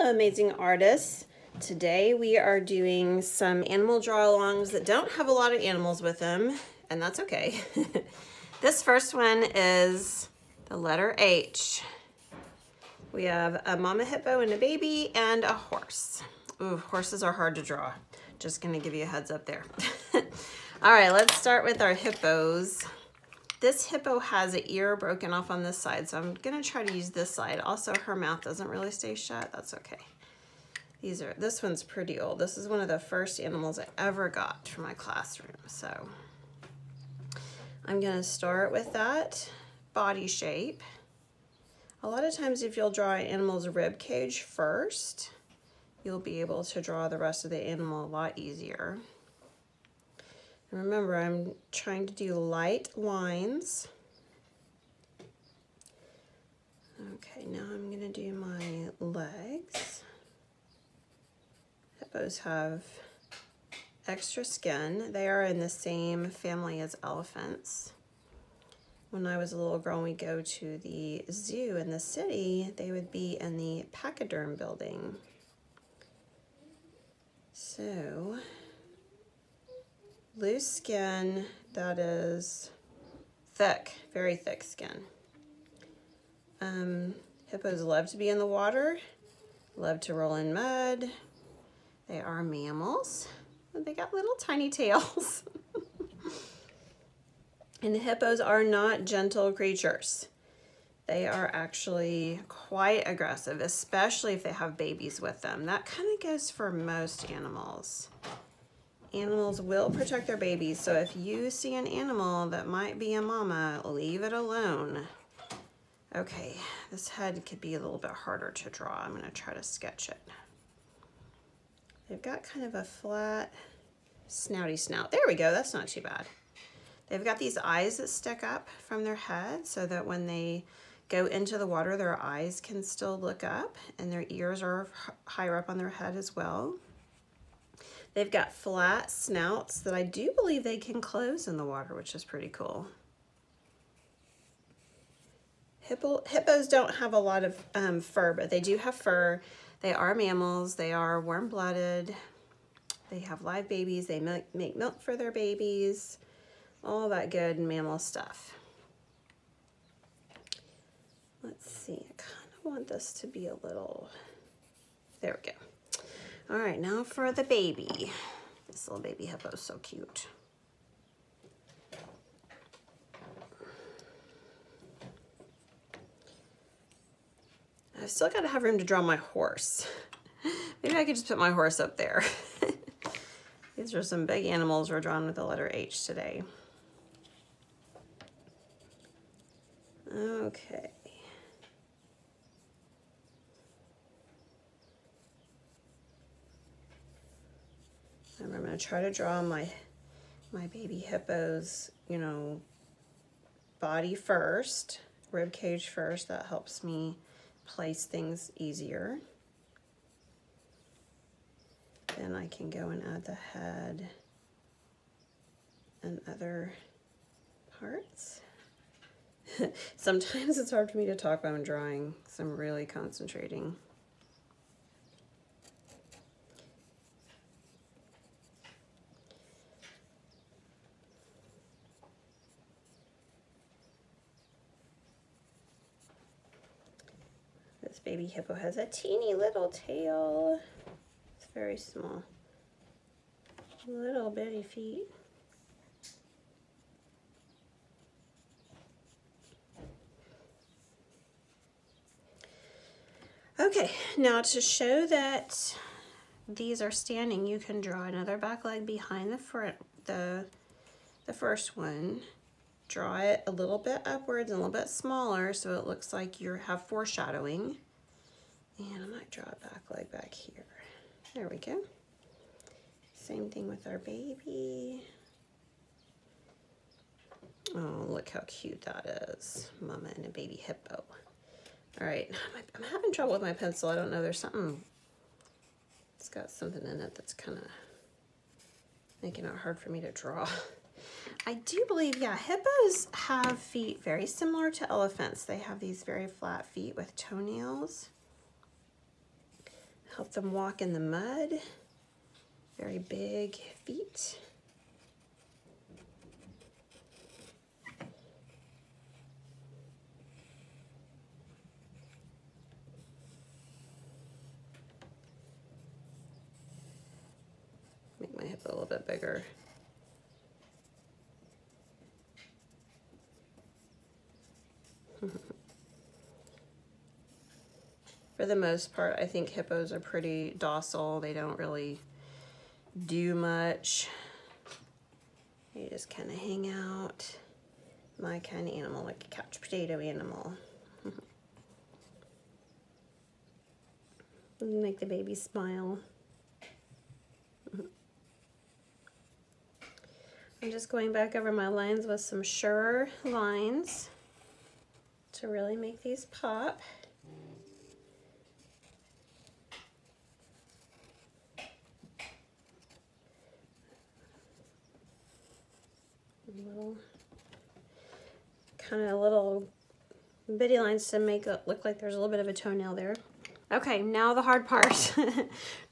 Hello, amazing artists. Today we are doing some animal draw-alongs that don't have a lot of animals with them, and that's okay. This first one is the letter H. We have a mama hippo and a baby and a horse. Ooh, horses are hard to draw. Just gonna give you a heads up there. All right, let's start with our hippos. This hippo has an ear broken off on this side, so I'm gonna try to use this side. Also, her mouth doesn't really stay shut. That's okay. This one's pretty old. This is one of the first animals I ever got for my classroom. So I'm gonna start with that body shape. A lot of times if you'll draw an animal's rib cage first, you'll be able to draw the rest of the animal a lot easier. And remember, I'm trying to do light lines. Okay, now I'm gonna do my legs. Hippos have extra skin. They are in the same family as elephants. When I was a little girl and we'd go to the zoo in the city, they would be in the pachyderm building. So, loose skin that is thick, very thick skin. Hippos love to be in the water, love to roll in mud. They are mammals. They got little tiny tails. And the hippos are not gentle creatures. They are actually quite aggressive, especially if they have babies with them. That kind of goes for most animals. Animals will protect their babies, so if you see an animal that might be a mama, leave it alone. Okay, this head could be a little bit harder to draw. I'm gonna try to sketch it. They've got kind of a flat, snouty snout. There we go, that's not too bad. They've got these eyes that stick up from their head so that when they go into the water, their eyes can still look up, and their ears are higher up on their head as well. They've got flat snouts that I do believe they can close in the water, which is pretty cool. Hippos don't have a lot of fur, but they do have fur. They are mammals. They are warm-blooded. They have live babies. They make milk for their babies. All that good mammal stuff. Let's see, I kind of want this to be a little, there we go. All right, now for the baby. This little baby hippo is so cute. I've still got to have room to draw my horse. Maybe I could just put my horse up there. These are some big animals we're drawing with the letter H today. Okay. I'm going to try to draw my baby hippo's, body first, rib cage first. That helps me place things easier. Then I can go and add the head and other parts. Sometimes it's hard for me to talk while I'm drawing, so I'm really concentrating. This baby hippo has a teeny little tail. It's very small. Little bitty feet. Okay, now to show that these are standing, you can draw another back leg behind the front, the first one. Draw it a little bit upwards and a little bit smaller so it looks like you have foreshadowing. And I might draw a back leg back here. There we go. Same thing with our baby. Oh, look how cute that is. Mama and a baby hippo. All right, I'm having trouble with my pencil. I don't know, there's something, it's got something in it that's kind of making it hard for me to draw. I do believe, yeah, hippos have feet very similar to elephants. They have these very flat feet with toenails. help them walk in the mud. Very big feet. Make my hip a little bit bigger. For the most part, I think hippos are pretty docile. They don't really do much. They just kind of hang out. My kind of animal, like a couch potato animal. Make the baby smile. I'm just going back over my lines with some Sure lines to really make these pop. Little bitty lines to make it look like there's a little bit of a toenail there. Okay, now the hard part.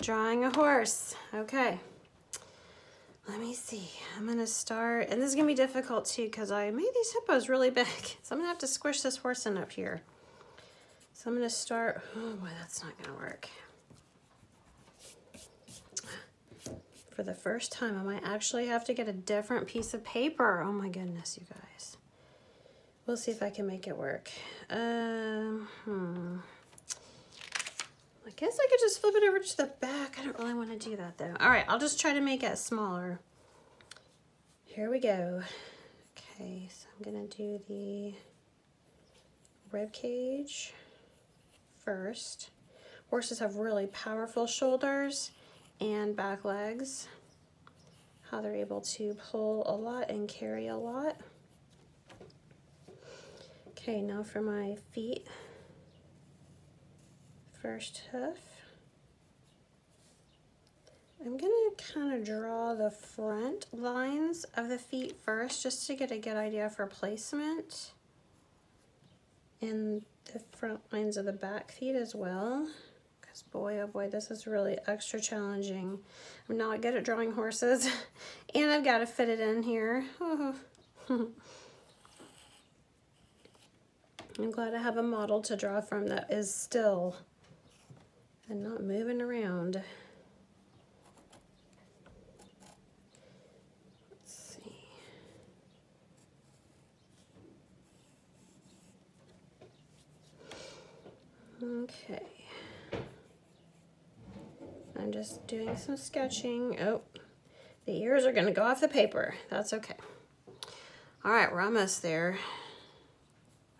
Drawing a horse. Okay. Let me see. I'm gonna start, and this is gonna be difficult too because I made these hippos really big. So I'm gonna have to squish this horse in up here. So I'm gonna start, oh boy, that's not gonna work. For the first time, I might actually have to get a different piece of paper. Oh my goodness, you guys. We'll see if I can make it work. I guess I could just flip it over to the back. I don't really want to do that though. All right, I'll just try to make it smaller. Here we go. Okay, so I'm gonna do the rib cage first. Horses have really powerful shoulders and back legs. How they're able to pull a lot and carry a lot. Okay, now for my feet. First hoof. I'm gonna kind of draw the front lines of the feet first just to get a good idea for placement. And the front lines of the back feet as well. Because boy, oh boy, this is really extra challenging. I'm not good at drawing horses and I've got to fit it in here. I'm glad I have a model to draw from that is still and not moving around. Let's see. Okay. I'm just doing some sketching. Oh, the ears are gonna go off the paper. That's okay. All right, we're almost there.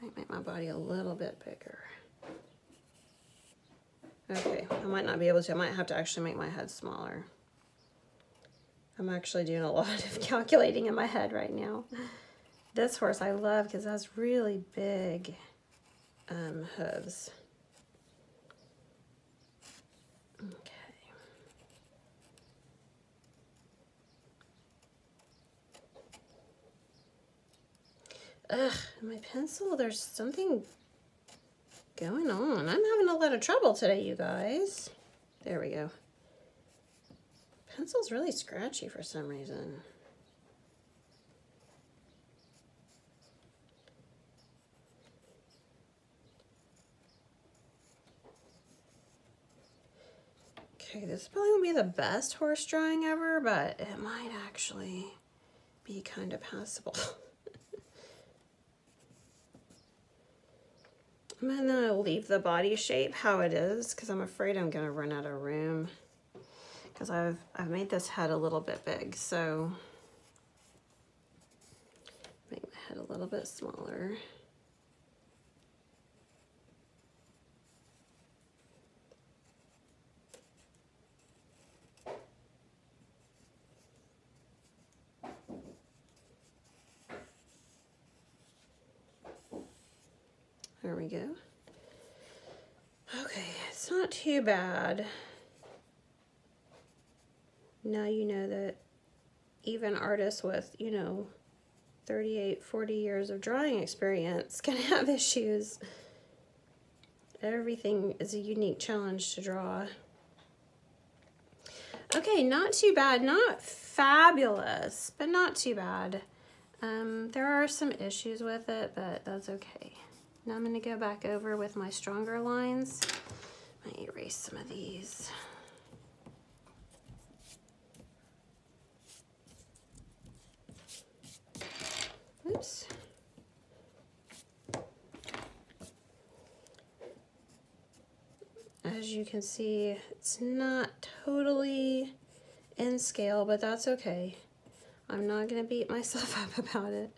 Might make my body a little bit bigger. Okay, I might not be able to. I might have to actually make my head smaller. I'm actually doing a lot of calculating in my head right now. This horse I love because it has really big hooves. Okay. Ugh, my pencil, there's something going on. I'm having a lot of trouble today, you guys. There we go. Pencil's really scratchy for some reason. Okay, this probably won't be the best horse drawing ever, but it might actually be kind of passable. I'm gonna leave the body shape how it is because I'm afraid I'm gonna run out of room because I've made this head a little bit big, so make my head a little bit smaller. There we go. Okay, it's not too bad. Now you know that even artists with, 38, 40 years of drawing experience can have issues. Everything is a unique challenge to draw. Okay, not too bad. Not fabulous, but not too bad. There are some issues with it, but that's okay. Now I'm going to go back over with my stronger lines. Let me erase some of these. Oops. As you can see, it's not totally in scale, but that's okay. I'm not going to beat myself up about it.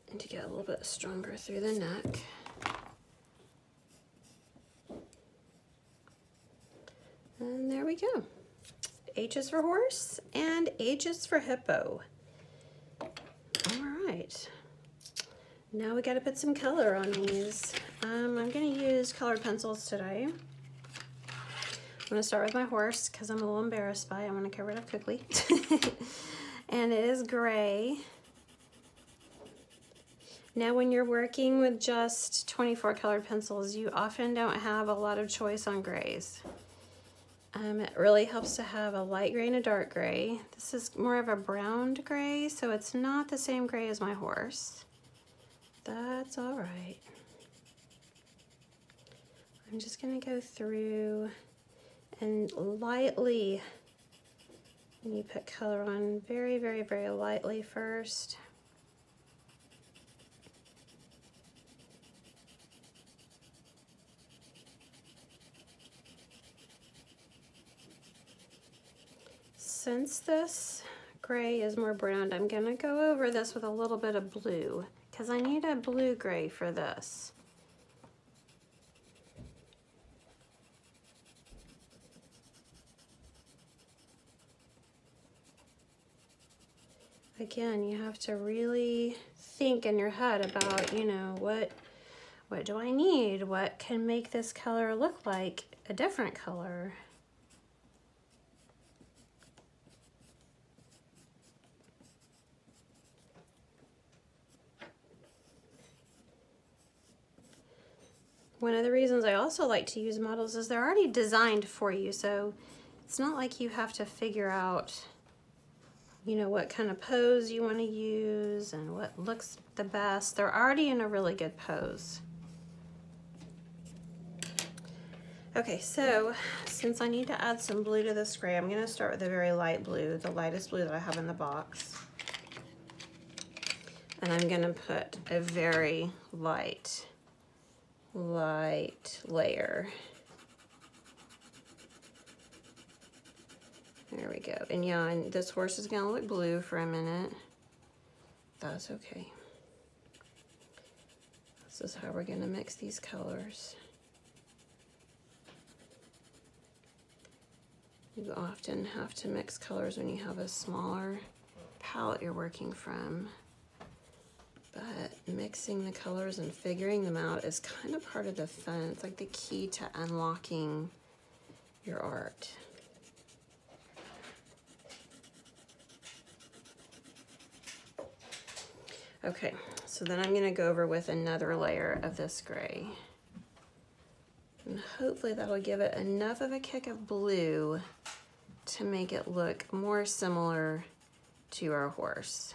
And to get a little bit stronger through the neck. And there we go. H is for horse and H is for hippo. All right. Now we got to put some color on these. I'm going to use colored pencils today. I'm going to start with my horse because I'm a little embarrassed by it. I'm going to cover it up quickly. And it is gray. Now when you're working with just 24 colored pencils, you often don't have a lot of choice on grays. It really helps to have a light gray and a dark gray. This is more of a browned gray, so it's not the same gray as my horse. That's all right. I'm just gonna go through and lightly, you put color on very, very, very lightly first. Since this gray is more brown, I'm gonna go over this with a little bit of blue because I need a blue gray for this. Again, you have to really think in your head about, you know, what do I need? What can make this color look like a different color? One of the reasons I also like to use models is they're already designed for you, so it's not like you have to figure out, you know, what kind of pose you want to use and what looks the best. They're already in a really good pose. Okay, so since I need to add some blue to this gray, I'm going to start with a very light blue, the lightest blue that I have in the box. And I'm going to put a very light layer. There we go. And yeah, and this horse is going to look blue for a minute. That's okay. This is how we're going to mix these colors. You often have to mix colors when you have a smaller palette you're working from. But mixing the colors and figuring them out is kind of part of the fun. It's like the key to unlocking your art. Okay, so then I'm gonna go over with another layer of this gray. And hopefully that'll give it enough of a kick of blue to make it look more similar to our horse.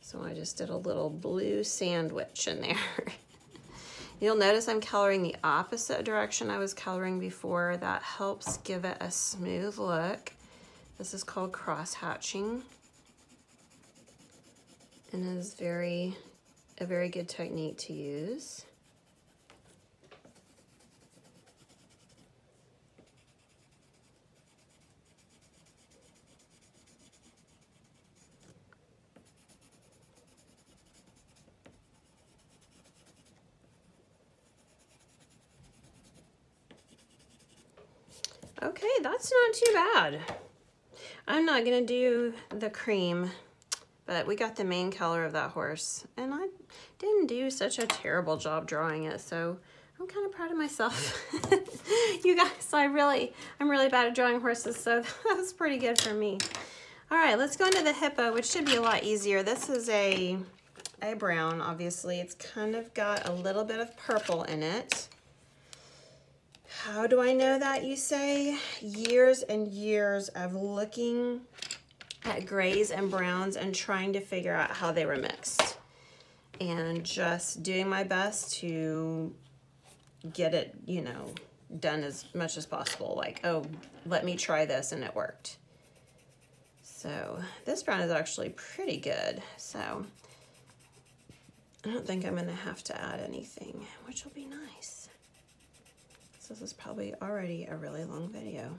So I just did a little blue sandwich in there. You'll notice I'm coloring the opposite direction I was coloring before. That helps give it a smooth look. This is called cross hatching. And is a very good technique to use. Okay, that's not too bad. I'm not gonna do the cream, but we got the main color of that horse, and I didn't do such a terrible job drawing it, so I'm kind of proud of myself. You guys, I'm really bad at drawing horses, so that was pretty good for me. All right, let's go into the hippo, which should be a lot easier. This is a brown, obviously. It's kind of got a little bit of purple in it. How do I know that, you say? Years and years of looking at grays and browns and trying to figure out how they were mixed. And just doing my best to get it, you know, done as much as possible. Like, oh, let me try this, and it worked. So this brown is actually pretty good. So I don't think I'm gonna have to add anything, which will be nice. So this is probably already a really long video.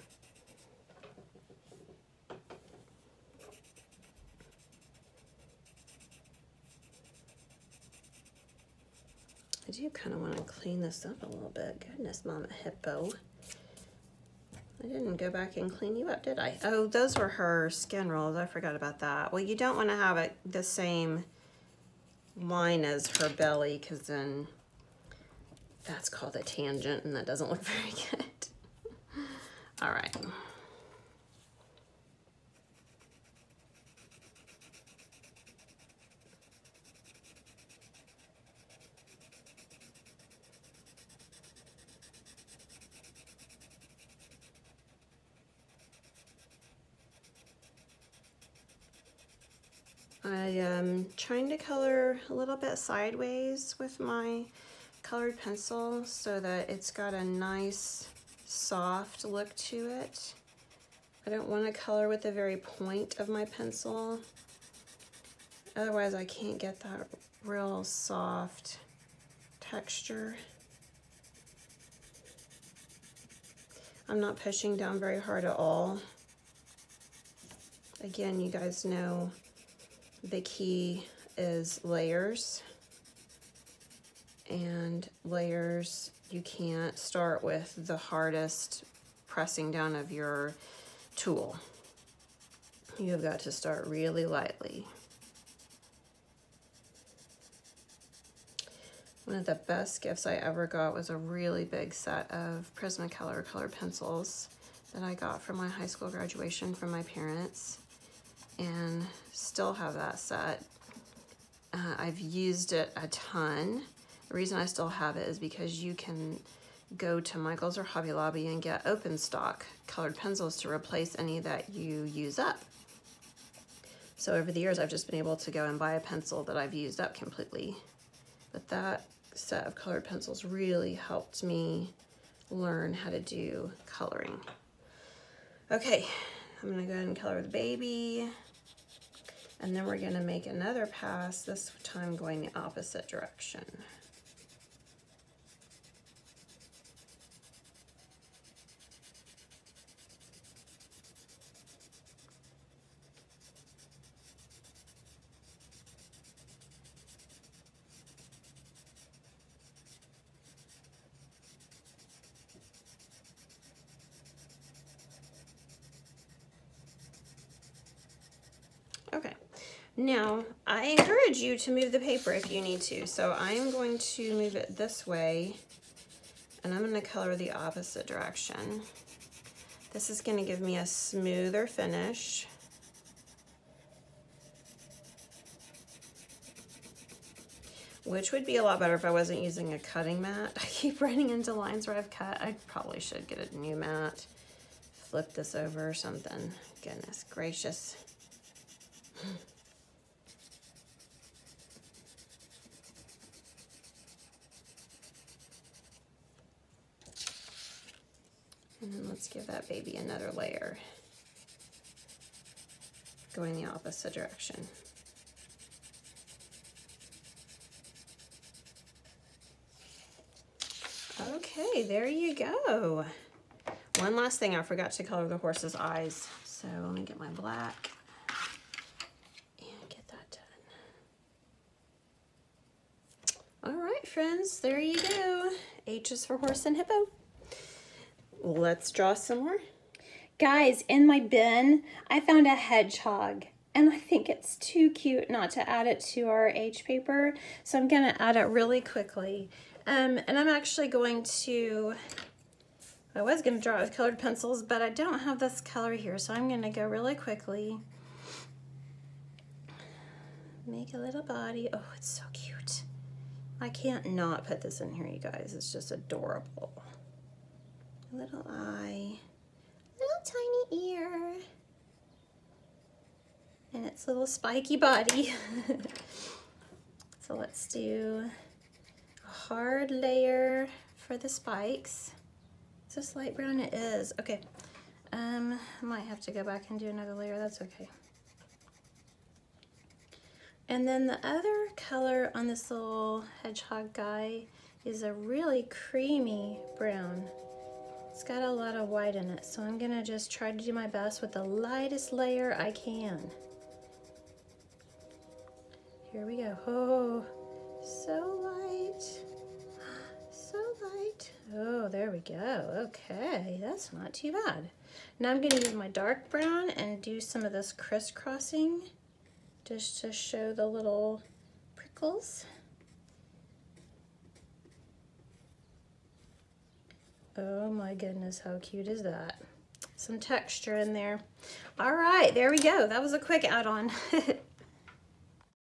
I do kind of want to clean this up a little bit. Goodness, Mama Hippo. I didn't go back and clean you up, did I? Oh, those were her skin rolls. I forgot about that. Well, you don't want to have it the same line as her belly, because then that's called a tangent, and that doesn't look very good. All right. I am trying to color a little bit sideways with my colored pencil so that it's got a nice soft look to it. I don't want to color with the very point of my pencil. Otherwise I can't get that real soft texture. I'm not pushing down very hard at all. Again, you guys know the key is layers, and layers, you can't start with the hardest pressing down of your tool. You've got to start really lightly. One of the best gifts I ever got was a really big set of Prismacolor colored pencils that I got for my high school graduation from my parents, and still have that set. I've used it a ton. The reason I still have it is because you can go to Michael's or Hobby Lobby and get open stock colored pencils to replace any that you use up. So over the years, I've just been able to go and buy a pencil that I've used up completely. But that set of colored pencils really helped me learn how to do coloring. Okay, I'm gonna go ahead and color the baby. And then we're gonna make another pass, this time going the opposite direction. Okay. Now, I encourage you to move the paper if you need to. So I am going to move it this way, and I'm going to color the opposite direction. This is going to give me a smoother finish. Which would be a lot better if I wasn't using a cutting mat. I keep running into lines where I've cut. I probably should get a new mat. Flip this over or something. Goodness gracious. And then let's give that baby another layer, going the opposite direction. Okay, there you go. One last thing, I forgot to color the horse's eyes. So let me get my black and get that done. All right, friends, there you go. H is for horse and hippo. Let's draw some more. Guys, in my bin, I found a hedgehog, and I think it's too cute not to add it to our H paper, so I'm gonna add it really quickly. And I'm actually going to, I was gonna draw it with colored pencils, but I don't have this color here, so I'm gonna go really quickly make a little body. Oh, it's so cute. I can't not put this in here, you guys. It's just adorable. A little eye, little tiny ear, and its little spiky body. So let's do a hard layer for the spikes. Is this light brown? It is. Okay. I might have to go back and do another layer. That's okay. And then the other color on this little hedgehog guy is a really creamy brown. It's got a lot of white in it, so I'm gonna just try to do my best with the lightest layer I can. Here we go. Oh, so light, so light. Oh, there we go. Okay, that's not too bad. Now I'm gonna use my dark brown and do some of this crisscrossing just to show the little prickles. Oh my goodness, how cute is that? Some texture in there. All right, there we go. That was a quick add-on.